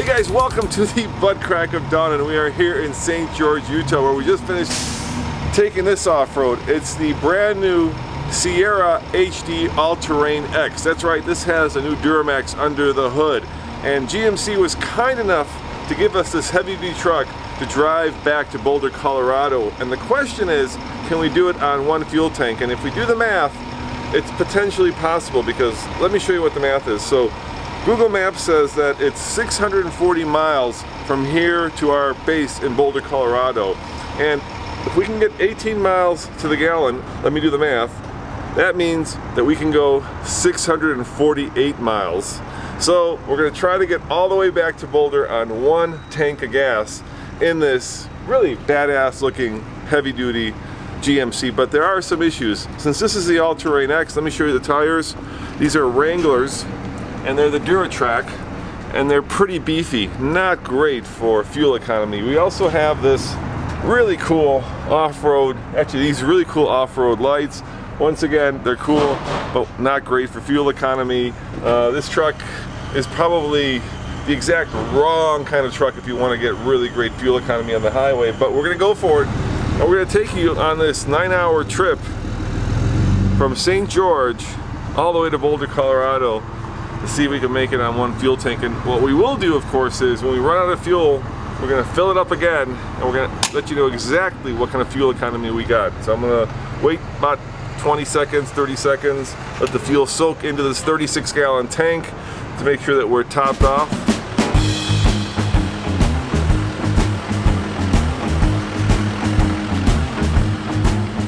guys, welcome to the butt crack of dawn, and we are here in St. George, Utah, where we just finished taking this off-road. It's the brand new Sierra HD All-Terrain X. That's right, this has a new Duramax under the hood, and GMC was kind enough to give us this heavy-duty truck to drive back to Boulder, Colorado. And the question is, can we do it on one fuel tank? And if we do the math, it's potentially possible, because let me show you what the math is. So Google Maps says that it's 640 miles from here to our base in Boulder, Colorado. And if we can get 18 miles to the gallon, let me do the math, that means that we can go 648 miles. So we're going to try to get all the way back to Boulder on one tank of gas in this really badass looking heavy duty GMC. But there are some issues. Since this is the All-Terrain X, let me show you the tires. These are Wranglers, and they're the Duratrack, and they're pretty beefy. Not great for fuel economy. We also have this really cool off-road, actually these really cool off-road lights. Once again, they're cool, but not great for fuel economy. This truck is probably the exact wrong kind of truck if you want to get really great fuel economy on the highway, but we're going to go for it, and we're going to take you on this 9-hour trip from St. George all the way to Boulder, Colorado, to see if we can make it on one fuel tank. And what we will do, of course, is when we run out of fuel, we're going to fill it up again, and we're going to let you know exactly what kind of fuel economy we got. So I'm going to wait about 20 seconds, 30 seconds, let the fuel soak into this 36-gallon tank to make sure that we're topped off.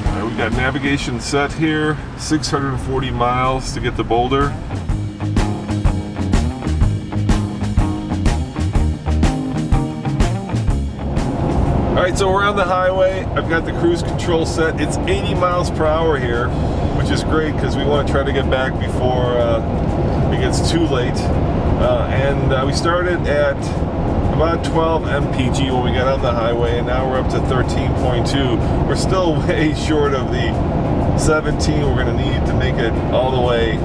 All right, we've got navigation set here, 640 miles to get to Boulder. Alright, so we're on the highway. I've got the cruise control set. It's 80 miles per hour here, which is great because we want to try to get back before it gets too late. We started at about 12 mpg when we got on the highway, and now we're up to 13.2. We're still way short of the 17 we're going to need to make it all the way,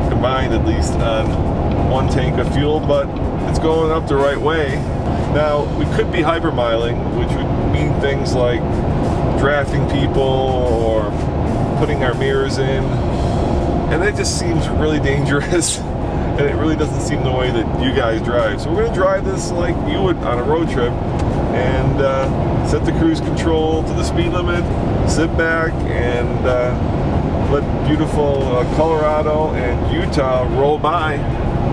combined at least, on one tank of fuel, but it's going up the right way. Now, we could be hypermiling, which would mean things like drafting people or putting our mirrors in, and that just seems really dangerous, and it really doesn't seem the way that you guys drive. So we're going to drive this like you would on a road trip, and set the cruise control to the speed limit, sit back, and let beautiful Colorado and Utah roll by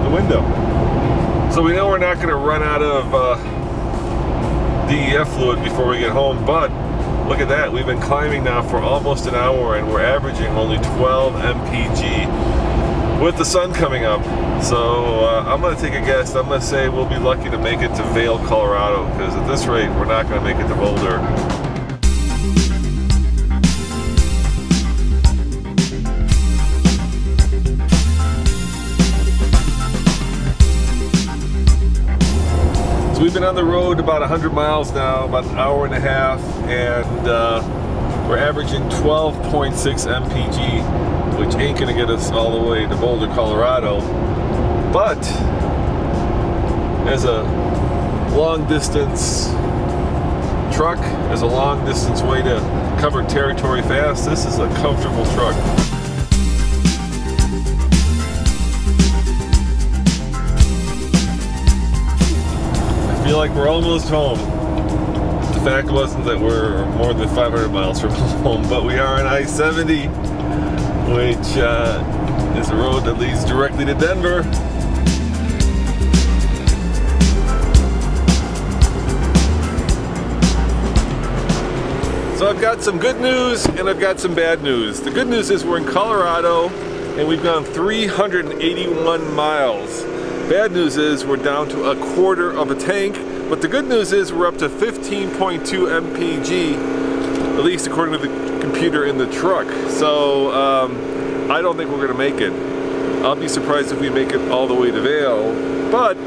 the window. So we know we're not going to run out of DEF fluid before we get home, but look at that, we've been climbing now for almost an hour and we're averaging only 12 mpg with the sun coming up. So I'm going to take a guess. I'm going to say we'll be lucky to make it to Vail, Colorado, because at this rate we're not going to make it to Boulder. We've been on the road about 100 miles now, about an hour and a half, and we're averaging 12.6 mpg, which ain't gonna get us all the way to Boulder, Colorado. But as a long distance truck, as a long distance way to cover territory fast, this is a comfortable truck. I feel like we're almost home. The fact wasn't that we're more than 500 miles from home, but we are on I-70, which is a road that leads directly to Denver. So I've got some good news and I've got some bad news. The good news is we're in Colorado and we've gone 381 miles. Bad news is we're down to a quarter of a tank, but the good news is we're up to 15.2 mpg, at least according to the computer in the truck. So I don't think we're going to make it. I'll be surprised if we make it all the way to Vail, but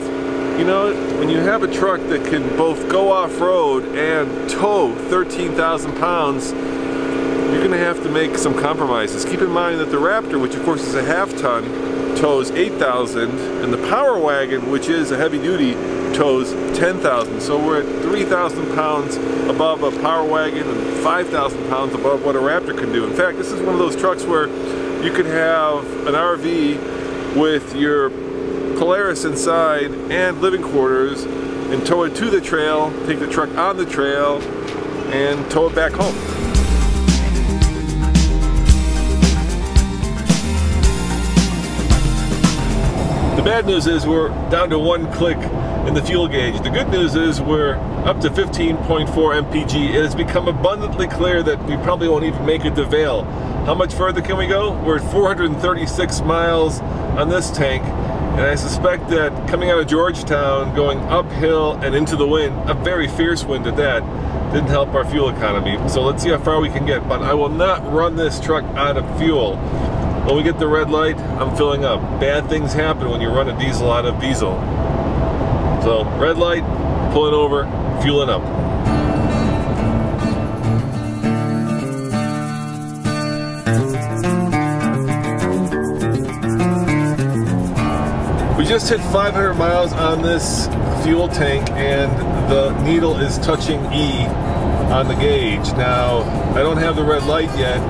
you know, when you have a truck that can both go off-road and tow 13,000 pounds, you're going to have to make some compromises. Keep in mind that the Raptor, which of course is a half-ton, tows 8,000, and the Power Wagon, which is a heavy duty, tows 10,000. So we're at 3,000 pounds above a Power Wagon and 5,000 pounds above what a Raptor can do. In fact, this is one of those trucks where you could have an RV with your Polaris inside and living quarters and tow it to the trail, take the truck on the trail, and tow it back home. The bad news is we're down to 1 click in the fuel gauge. The good news is we're up to 15.4 mpg. It has become abundantly clear that we probably won't even make it to Vail. How much further can we go? We're at 436 miles on this tank, and I suspect that coming out of Georgetown, going uphill and into the wind, a very fierce wind at that, didn't help our fuel economy. So let's see how far we can get, but I will not run this truck out of fuel. When we get the red light, I'm filling up. Bad things happen when you run a diesel out of diesel. So, red light, pulling over, fueling up. We just hit 500 miles on this fuel tank, and the needle is touching E on the gauge. Now, I don't have the red light yet,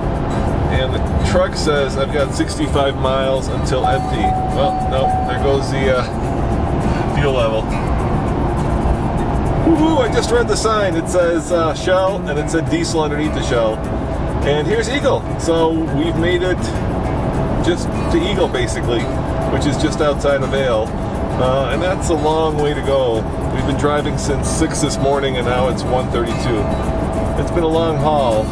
and the truck says I've got 65 miles until empty. Well, no, there goes the fuel level. Woohoo, I just read the sign. It says Shell, and it said diesel underneath the Shell. And here's Eagle. So we've made it just to Eagle, basically, which is just outside of Vail. And that's a long way to go. We've been driving since 6 this morning, and now it's 1:32. It's been a long haul.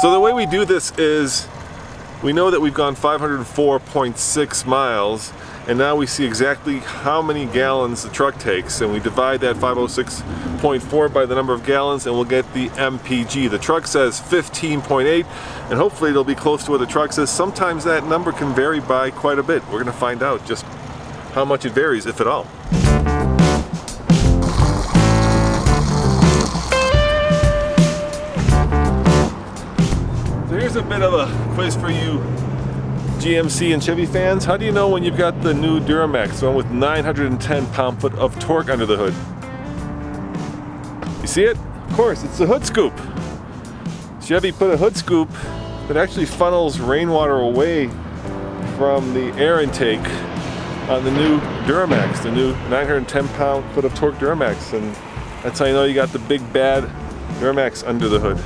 So the way we do this is, we know that we've gone 504.6 miles, and now we see exactly how many gallons the truck takes, and we divide that 506.4 by the number of gallons, and we'll get the MPG. The truck says 15.8, and hopefully it'll be close to what the truck says. Sometimes that number can vary by quite a bit. We're going to find out just how much it varies, if at all. Here's a bit of a quiz for you GMC and Chevy fans. How do you know when you've got the new Duramax, the one with 910 pound-foot of torque under the hood? You see it? Of course, it's the hood scoop. Chevy put a hood scoop that actually funnels rainwater away from the air intake on the new Duramax, the new 910 pound-foot of torque Duramax, and that's how you know you got the big bad Duramax under the hood.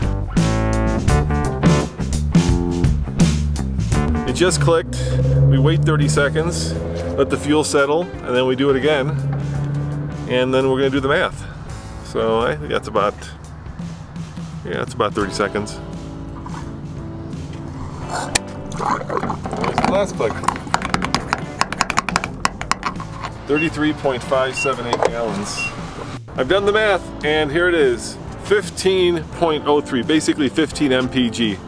It just clicked. We wait 30 seconds, let the fuel settle, and then we do it again, and then we're going to do the math. So I think that's about, yeah, that's about 30 seconds. There's the last click. 33.578 gallons. I've done the math, and here it is. 15.03, basically 15 mpg.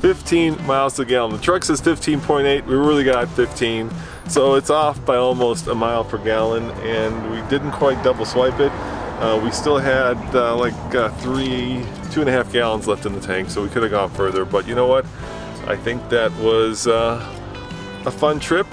15 miles a gallon. The truck says 15.8, we really got 15. So it's off by almost a mile per gallon, and we didn't quite double swipe it. We still had like 2.5 gallons left in the tank, so we could have gone further. But you know what? I think that was a fun trip.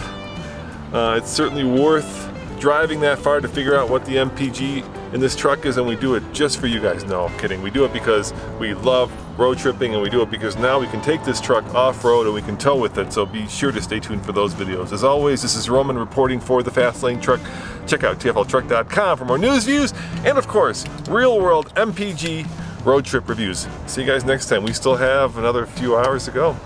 It's certainly worth driving that far to figure out what the MPG in this truck is, and we do it just for you guys. No, I'm kidding. We do it because we love road tripping, and we do it because now we can take this truck off-road and we can tow with it, so be sure to stay tuned for those videos. As always, this is Roman reporting for the Fast Lane Truck. Check out tfltruck.com for more news, views, and of course, real-world MPG road trip reviews. See you guys next time. We still have another few hours to go.